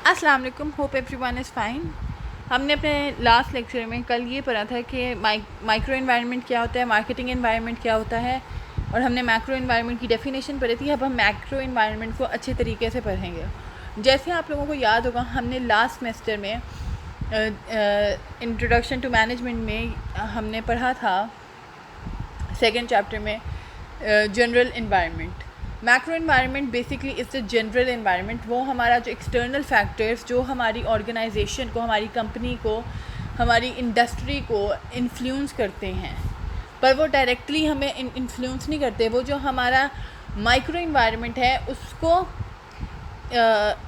अस्सलाम वालेकुम, hope everyone is fine. हमने अपने लास्ट लेक्चर में कल ये पढ़ा था कि माइक्रो एनवायरनमेंट क्या होता है, मार्केटिंग एनवायरनमेंट क्या होता है, और हमने मैक्रो एनवायरनमेंट की डेफिनेशन पढ़ी थी। अब हम मैक्रो एनवायरनमेंट को अच्छे तरीके से पढ़ेंगे। जैसे आप लोगों को याद होगा, हमने लास्ट सेमेस्टर में इंट्रोडक्शन टू मैनेजमेंट में हमने पढ़ा था सेकेंड चैप्टर में general environment. Macro environment basically is the general environment. वो हमारा जो एक्सटर्नल फैक्टर्स जो हमारी ऑर्गेनाइजेशन को, हमारी कंपनी को, हमारी इंडस्ट्री को इन्फ्लुएंस करते हैं, पर वो डायरेक्टली हमें इन्फ्लुएंस नहीं करते। वो जो हमारा माइक्रो एनवायरनमेंट है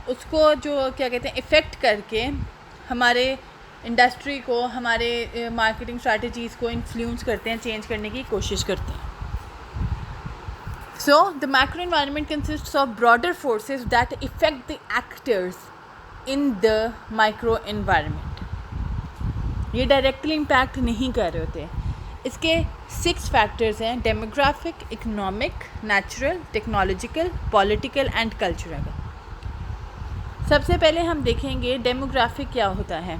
उसको जो क्या कहते हैं इफ़ेक्ट करके हमारे इंडस्ट्री को, हमारे मार्केटिंग स्ट्रैटेजीज़ को इन्फ्लुएंस करते हैं, चेंज करने की कोशिश करते हैं। So, the macro environment consists of broader forces that affect the actors in the micro environment. ये डायरेक्टली इम्पैक्ट नहीं कर रहे होते। इसके 6 फैक्टर्स हैं: demographic, economic, natural, technological, political and cultural. सबसे पहले हम देखेंगे डेमोग्राफिक क्या होता है।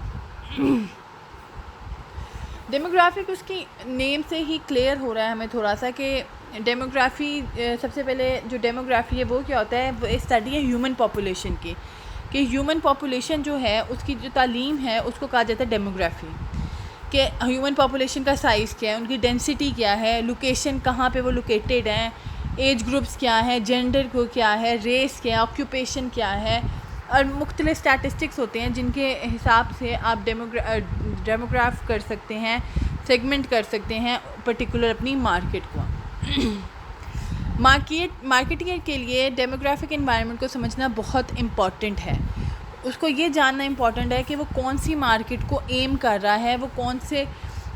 डेमोग्राफिक उसकी नेम से ही क्लियर हो रहा है हमें थोड़ा सा कि डेमोग्राफी, सबसे पहले जो डेमोग्राफी है वो क्या होता है। वो स्टडी है ह्यूमन पॉपुलेशन की, कि ह्यूमन पॉपुलेशन जो है उसकी जो तालीम है उसको कहा जाता है डेमोग्राफी। कि ह्यूमन पॉपुलेशन का साइज़ क्या है, उनकी डेंसिटी क्या है, लोकेशन कहाँ पे वो लोकेटेड हैं, एज ग्रुप्स क्या है, जेंडर को क्या है, रेस क्या है, ऑक्यूपेशन क्या है, और मुख्तलिफ स्टैटिस्टिक्स होते हैं जिनके हिसाब से आप डेमोग्राफ कर सकते हैं, सेगमेंट कर सकते हैं पर्टिकुलर अपनी मार्केट को। मार्केटिंग के लिए डेमोग्राफिक एनवायरनमेंट को समझना बहुत इम्पॉर्टेंट है। उसको ये जानना इम्पॉर्टेंट है कि वो कौन सी मार्केट को एम कर रहा है, वो कौन से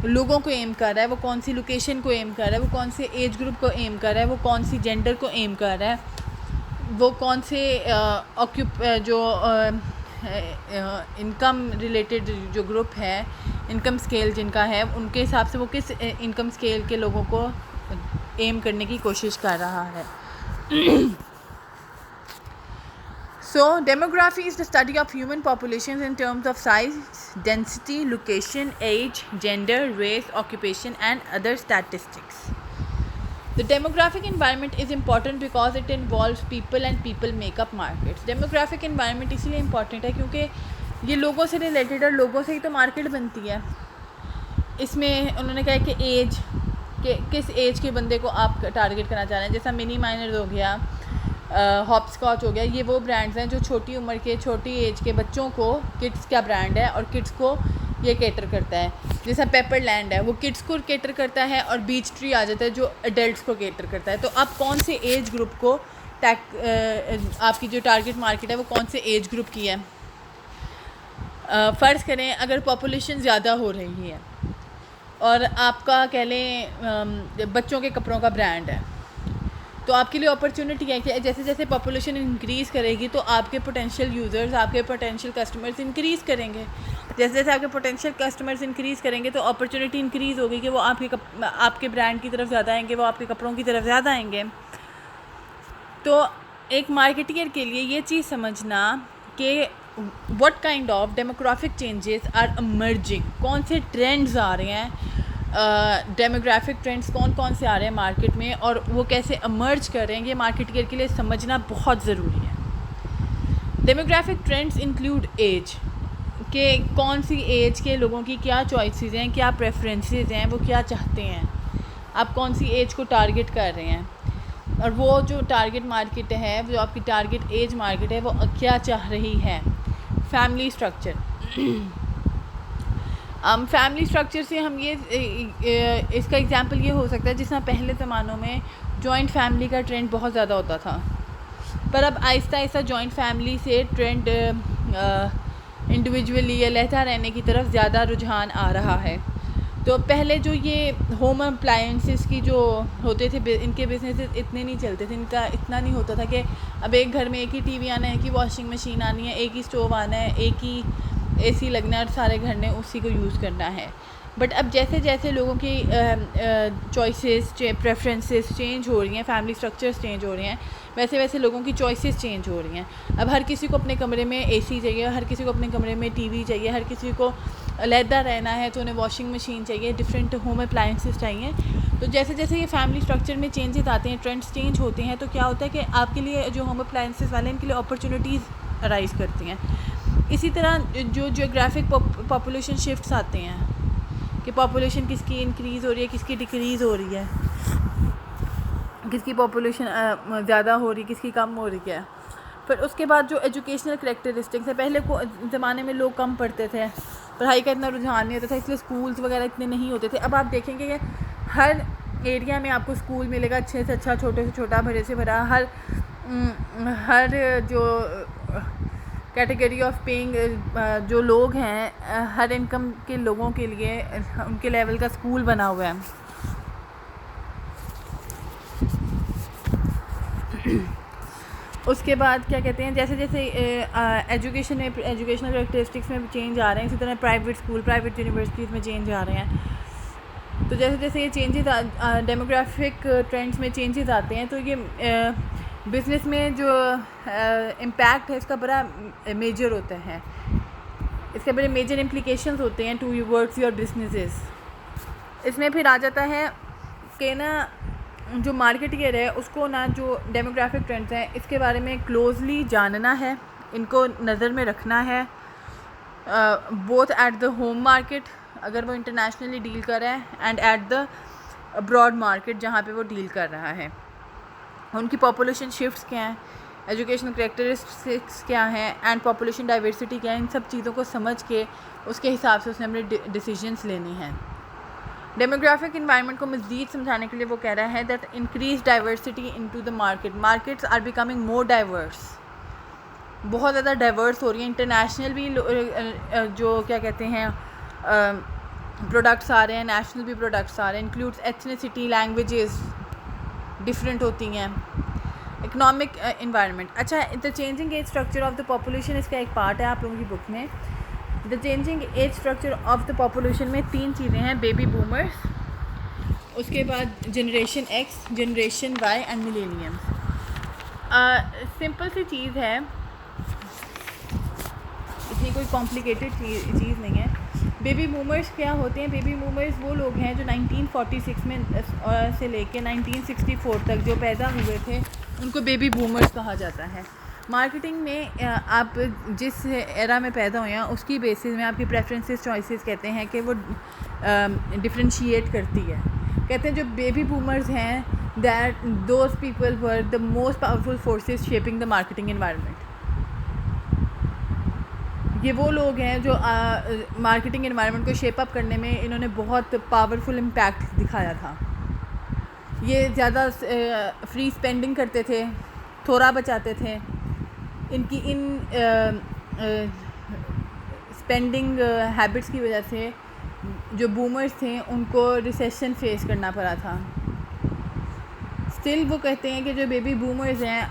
लोगों को एम कर रहा है, वो कौन सी लोकेशन को एम कर रहा है, वो कौन से एज ग्रुप को एम कर रहा है, वो कौन सी जेंडर को एम कर रहा है, वो कौन से इनकम रिलेटेड जो ग्रुप है, इनकम स्केल जिनका है, उनके हिसाब से वो किस इनकम स्केल के लोगों को एम करने की कोशिश कर रहा है। So, demography is the study of human populations in terms of size, density, location, age, gender, race, occupation and other statistics. The demographic environment is important because it involves people and people make up markets. Demographic environment इसलिए important है क्योंकि ये लोगों से related और लोगों से ही तो मार्केट बनती है। इसमें उन्होंने कहा कि एज कि किस एज के बंदे को आप टारगेट करना चाह रहे हैं। जैसा मिनी माइनर हो गया, हॉप स्कॉच हो गया, ये वो ब्रांड्स हैं जो छोटी उम्र के, छोटी एज के बच्चों को, किड्स का ब्रांड है और किड्स को ये केटर करता है। जैसा पेपरलैंड है वो किड्स को केटर करता है, और बीच ट्री आ जाता है जो एडल्ट्स को केटर करता है। तो आप कौन से एज ग्रुप को आपकी जो टारगेट मार्केट है वो कौन से एज ग्रुप की है। फ़र्ज़ करें अगर पॉपुलेशन ज़्यादा हो रही है और आपका कह लें बच्चों के कपड़ों का ब्रांड है, तो आपके लिए अपॉर्चुनिटी है कि जैसे जैसे पॉपुलेशन इंक्रीज़ करेगी तो आपके पोटेंशियल यूज़र्स, आपके पोटेंशियल कस्टमर्स इंक्रीज़ करेंगे। जैसे जैसे आपके पोटेंशियल कस्टमर्स इंक्रीज़ करेंगे तो अपॉर्चुनिटी इंक्रीज़ होगी कि वो आपके ब्रांड की तरफ ज़्यादा आएंगे, वो आपके कपड़ों की तरफ ज़्यादा आएंगे। तो एक मार्केटिंगर के लिए ये चीज़ समझना कि what kind of demographic changes are emerging, कौन से ट्रेंड्स आ रहे हैं, डेमोग्राफिक ट्रेंड्स कौन कौन से आ रहे हैं मार्केट में और वो कैसे इमर्ज कर रहे हैं, ये मार्केटिंगर के लिए समझना बहुत ज़रूरी है। डेमोग्राफिक ट्रेंड्स इंक्लूड एज, कि कौन सी एज के लोगों की क्या चॉइसेस हैं, क्या प्रेफरेंसेस हैं, वो क्या चाहते हैं, आप कौन सी एज को टारगेट कर रहे हैं, और वो जो टारगेट मार्केट है, जो आपकी टारगेट एज मार्केट है, वो क्या चाह रही है। फैमिली स्ट्रक्चर, फैमिली स्ट्रक्चर से हम ये इसका एग्जांपल ये हो सकता है जिसमें पहले ज़मानों में जॉइंट फैमिली का ट्रेंड बहुत ज़्यादा होता था, पर अब आहिस्ता आहिस्ता जॉइंट फैमिली से ट्रेंड इंडिविजुअली या लहता रहने की तरफ ज़्यादा रुझान आ रहा है। तो पहले जो ये होम अप्लायंसेस की जो होते थे, इनके बिजनेस इतने नहीं चलते थे, इनका इतना नहीं होता था कि अब एक घर में एक ही टीवी आना है, एक ही वॉशिंग मशीन आनी है, एक ही स्टोव आना है, एक ही एसी लगना है और सारे घर ने उसी को यूज़ करना है। बट अब जैसे जैसे लोगों की चॉइसेस प्रेफरेंसेस चेंज हो रही हैं, फैमिली स्ट्रक्चर्स चेंज हो रहे हैं, वैसे वैसे लोगों की चॉइसेस चेंज हो रही हैं। अब हर किसी को अपने कमरे में एसी चाहिए, हर किसी को अपने कमरे में टीवी चाहिए, हर किसी को अलहदा रहना है तो उन्हें वॉशिंग मशीन चाहिए, डिफरेंट होम अप्लायंसेस चाहिए। तो जैसे जैसे ये फैमिली स्ट्रक्चर में चेंजेस आते हैं, ट्रेंड्स चेंज होते हैं, तो क्या होता है कि आपके लिए जो होम अप्लायंसेस वाले हैं इनके लिए अपॉर्चुनिटीज़ अराइज़ करती हैं। इसी तरह जो जियोग्राफिक पॉपुलेशन शिफ्ट्स आते हैं कि पॉपुलेशन किसकी इंक्रीज़ हो रही है, किसकी डिक्रीज़ हो रही है, किसकी पॉपुलेशन ज़्यादा हो रही है, किसकी कम हो रही है। फिर उसके बाद जो एजुकेशनल करैक्टरिस्टिक्स है, पहले को ज़माने में लोग कम पढ़ते थे, पढ़ाई का इतना रुझान नहीं होता था, इसलिए स्कूल्स वगैरह इतने नहीं होते थे। अब आप देखेंगे कि हर एरिया में आपको स्कूल मिलेगा, अच्छे से अच्छा, छोटे से छोटा, भरे से भरा। हर जो कैटेगरी ऑफ पेइंग जो लोग हैं, हर इनकम के लोगों के लिए उनके लेवल का स्कूल बना हुआ है। उसके बाद क्या कहते हैं, जैसे जैसे एजुकेशन में एजुकेशनल कैरेक्टरिस्टिक्स में चेंज आ रहे हैं, इसी तरह प्राइवेट स्कूल, प्राइवेट यूनिवर्सिटीज़ में चेंज आ रहे हैं। तो जैसे जैसे ये चेंजेस डेमोग्राफिक ट्रेंड्स में चेंजेस आते हैं, तो ये बिज़नेस में जो इम्पैक्ट है इसका बड़ा मेजर होता है, इसके बड़े मेजर इम्प्लिकेशंस होते हैं टू वर्ड्स योर बिजनेसेस। इसमें फिर आ जाता है कि ना जो मार्केटियर है उसको ना जो डेमोग्राफिक ट्रेंड्स हैं इसके बारे में क्लोजली जानना है, इनको नज़र में रखना है, both at the home market अगर वो इंटरनेशनली डील कर रहा है and at the abroad market जहाँ पे वो डील कर रहा है। उनकी पॉपुलेशन शिफ्ट्स क्या हैं, एजुकेशनल करैक्टरिस्टिक्स क्या हैं एंड पॉपुलेशन डाइवर्सिटी क्या है, इन सब चीज़ों को समझ के उसके हिसाब से उसने अपने डिसीजंस लेनी हैं। डेमोग्राफिक इन्वायरमेंट को मज़ीद समझाने के लिए वो कह रहा है that increase diversity into the markets are becoming more diverse, बहुत ज़्यादा डाइवर्स हो रही है। इंटरनेशनल भी जो क्या कहते हैं प्रोडक्ट्स आ रहे हैं, नेशनल भी प्रोडक्ट्स आ रहे हैं, इंक्लूड्स एथनिसिटी, लैंग्वेजेस डिफरेंट होती हैं। इकोनॉमिक इन्वायरमेंट, अच्छा the changing age structure of the population इसका एक पार्ट है आप लोगों की बुक में। The changing age structure of the population में 3 चीज़ें हैं, बेबी बूमर्स, उसके बाद generation X, generation Y and millenniums. Simple सी चीज़ है, इतनी कोई कॉम्प्लिकेटेड चीज़ नहीं है। बेबी बूमर्स क्या होते हैं? बेबी बूमर्स वो लोग हैं जो 1946 में से लेके 1964 तक जो पैदा हुए थे उनको बेबी बूमर्स कहा जाता है। मार्केटिंग में आप जिस एरा में पैदा हुए हैं उसकी बेसिस में आपकी प्रेफरेंसेस, चॉइसेस कहते हैं कि वो डिफरेंशिएट करती है। कहते हैं जो बेबी बूमर्स हैं that those people were the most powerful forces shaping the marketing environment. ये वो लोग हैं जो मार्केटिंग एनवायरनमेंट को शेप अप करने में इन्होंने बहुत पावरफुल इम्पैक्ट दिखाया था। ये ज़्यादा फ्री स्पेंडिंग करते थे, थोड़ा बचाते थे। इनकी इन स्पेंडिंग हैबिट्स की वजह से जो बूमर्स थे उनको रिसेशन फेस करना पड़ा था। स्टिल वो कहते हैं कि जो बेबी बूमर्स हैं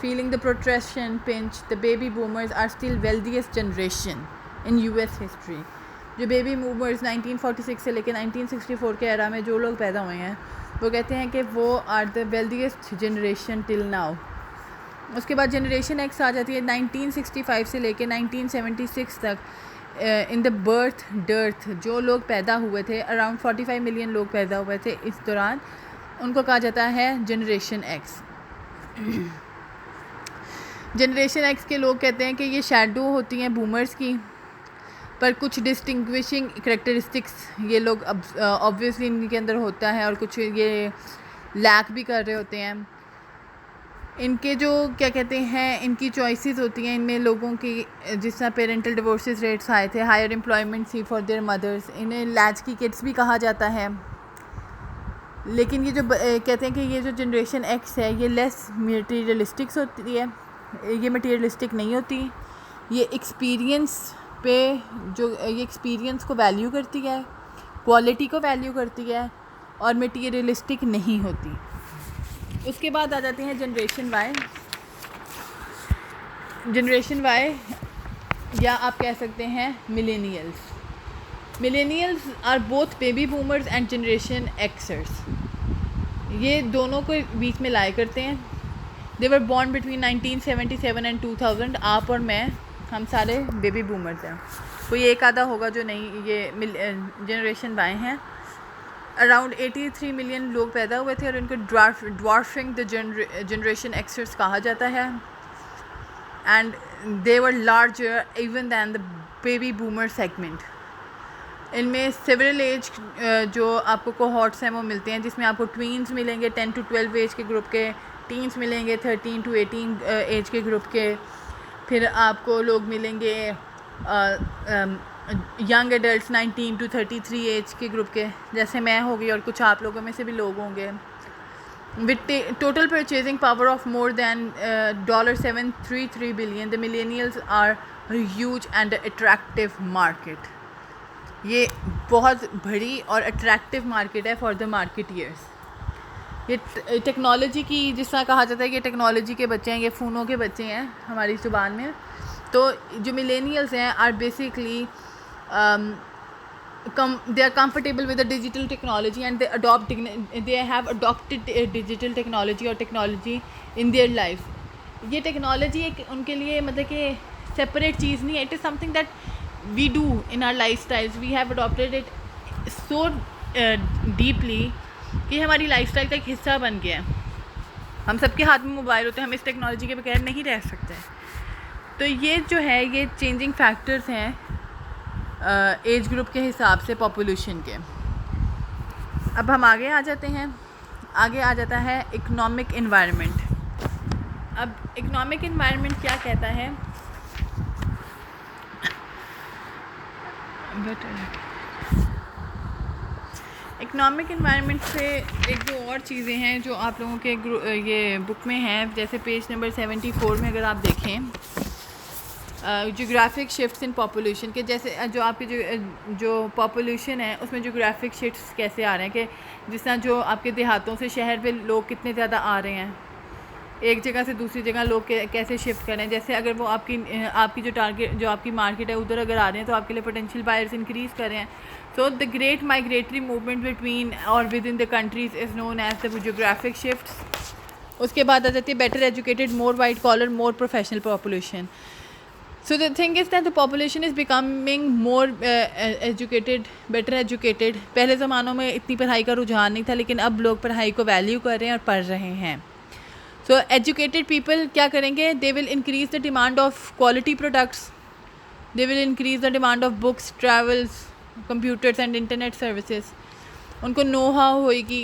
feeling the protraction pinch, the baby boomers are still wealthiest generation in US history। जो बेबी बूमर्स 1946 से लेकर 1964 के एरा में जो लोग पैदा हुए हैं वो कहते हैं कि वो are the wealthiest generation till now. उसके बाद जनरेशन एक्स आ जाती है 1965 से लेकर 1976 तक। इन द बर्थ डर्थ जो लोग पैदा हुए थे, अराउंड 45 मिलियन लोग पैदा हुए थे इस दौरान, उनको कहा जाता है जनरेशन एक्स। जनरेशन एक्स के लोग कहते हैं कि ये शैडो होती हैं बूमर्स की, पर कुछ डिस्टिंग्विशिंग करैक्टरिस्टिक्स ये लोग ऑब्वियसली इनके अंदर होता है और कुछ ये लैक भी कर रहे होते हैं। इनके जो क्या कहते हैं इनकी चॉइसेस होती हैं, इनमें लोगों की जिस तरह पेरेंटल डिवोर्सेस रेट्स आए थे, higher employment see for their mothers, इन्हें लैच की किड्स भी कहा जाता है। लेकिन ये जो कहते हैं कि ये जो जनरेशन एक्स है ये लेस मटीरियलिस्टिक्स होती है, ये मटीरियलिस्टिक नहीं होती, ये एक्सपीरियंस पे जो ये एक्सपीरियंस को वैल्यू करती है, क्वालिटी को वैल्यू करती है और मटीरियलिस्टिक नहीं होती। उसके बाद आ जाते हैं जनरेशन वाई। जनरेशन वाई या आप कह सकते हैं millennials. Millennials are both baby boomers and generation Xers, ये दोनों को बीच में लाया करते हैं। They were born between 1977 and 2000। आप और मैं, हम सारे बेबी बूमर्स हैं। कोई एक आधा होगा जो नहीं, ये जनरेशन बाएँ हैं। अराउंड 83 मिलियन लोग पैदा हुए थे और इनको ड्वार्फिंग द जनरेशन एक्सर्स कहा जाता है। And they were larger even than the baby boomer segment. इनमें सेवरल एज जो आपको कोहॉर्ट्स हैं वो मिलते हैं, जिसमें आपको ट्वीन्स मिलेंगे 10 to 12 एज के ग्रुप के, टीन्स मिलेंगे 13 to 18 एज के ग्रुप के, फिर आपको लोग मिलेंगे यंग एडल्ट्स 19 to 33 एज के ग्रुप के, जैसे मैं होगी और कुछ आप लोगों में से भी लोग होंगे। With total purchasing power of more than $733 billion, the millennials are huge and attractive market. ये बहुत बड़ी और अट्रैक्टिव मार्केट है फॉर द मार्केटियर्स। ये टेक्नोलॉजी की, जिस तरह कहा जाता है कि टेक्नोलॉजी के बच्चे हैं, ये फ़ोनों के बच्चे हैं हमारी ज़ुबान में। तो जो मिलेनियल्स हैं are basically they are comfortable with the digital technology and they have adopted digital technology or technology in their life. ये टेक्नोलॉजी एक उनके लिए मतलब कि सेपरेट चीज़ नहीं है, it is something that we do in our life styles, we have adopted it so deeply कि हमारी लाइफ स्टाइल का एक हिस्सा बन गया है। हम सबके हाथ में मोबाइल होते हैं, हम इस टेक्नोलॉजी के बगैर नहीं रह सकते। तो ये जो है ये चेंजिंग फैक्टर्स हैं एज ग्रुप के हिसाब से पॉपुलेशन के। अब हम आगे आ जाते हैं, आगे आ जाता है इकोनॉमिक इन्वायरमेंट। अब इकोनॉमिक इन्वायरमेंट क्या कहता है? इकोनॉमिक इन्वायरमेंट से एक दो और चीज़ें हैं जो आप लोगों के ये बुक में हैं, जैसे पेज नंबर 74 में अगर आप देखें, जोग्राफिक शिफ्ट्स इन पॉपुलेशन के, जैसे जो आपकी जो पॉपुलेशन है उसमें जोग्राफिक शिफ्ट्स कैसे आ रहे हैं कि जिस तरह जो आपके देहातों से शहर पे लोग कितने ज़्यादा आ रहे हैं, एक जगह से दूसरी जगह लोग कैसे शिफ्ट कर रहे हैं। जैसे अगर वो आपकी जो टारगेट जो आपकी मार्केट है उधर अगर आ रहे हैं तो आपके लिए पोटेंशियल बायर्स इंक्रीज़ कर रहे हैं। So the great migratory movement between और within the countries is known as the geographic shifts. उसके बाद आ जाती है better educated, more white collar, more professional population. So the thing is that the population is becoming more educated, better educated. पहले ज़मानों में इतनी पढ़ाई का रुझान नहीं था, लेकिन अब लोग पढ़ाई को वैल्यू कर रहे हैं और पढ़ रहे हैं। So educated people क्या करेंगे? They will increase the demand of quality products. They will increase the demand of books, travels, computers and internet services. उनको नो हाउ होगी,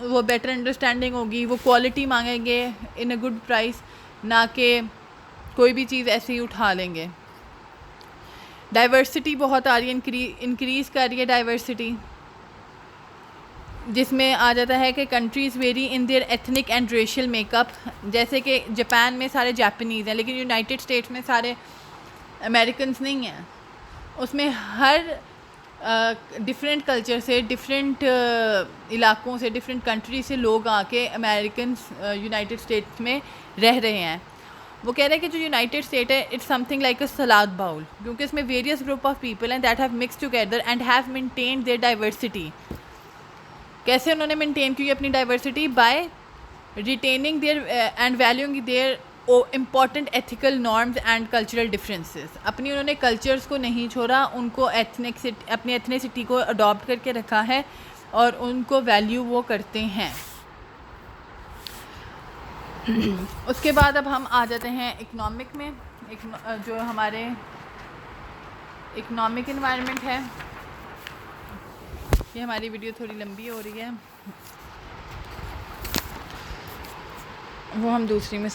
वो बेटर अंडरस्टैंडिंग होगी, वो क्वालिटी मांगेंगे इन अ गुड प्राइस, ना कि कोई भी चीज़ ऐसे ही उठा लेंगे। डाइवर्सिटी बहुत आ रही है, इंक्रीज़ कर रही है डाइवर्सिटी, जिसमें आ जाता है कि countries very in their ethnic and racial makeup. जैसे कि जापान में सारे जापानीज़ हैं, लेकिन यूनाइटेड स्टेट्स में सारे अमेरिकन्स नहीं हैं। उसमें हर डिफरेंट कल्चर से, डिफरेंट इलाकों से, डिफरेंट कंट्री से लोग आके अमेरिकन्स यूनाइटेड स्टेट्स में रह रहे हैं। वो कह रहे हैं कि जो यूनाइटेड स्टेट है it's something like a salad bowl, क्योंकि इसमें वेरियस ग्रुप ऑफ पीपल हैं that have mix together and have maintained their diversity. कैसे उन्होंने मेंटेन की अपनी diversity? By retaining their and valuing their important ethical norms and cultural differences. अपनी उन्होंने cultures को नहीं छोड़ा, उनको अपनी एथनिसिटी को अडॉप्ट करके रखा है और उनको वैल्यू वो करते हैं। उसके बाद अब हम आ जाते हैं इकोनॉमिक में। जो हमारे इकोनॉमिक इन्वायरमेंट है, ये हमारी वीडियो थोड़ी लंबी हो रही है, वो हम दूसरी में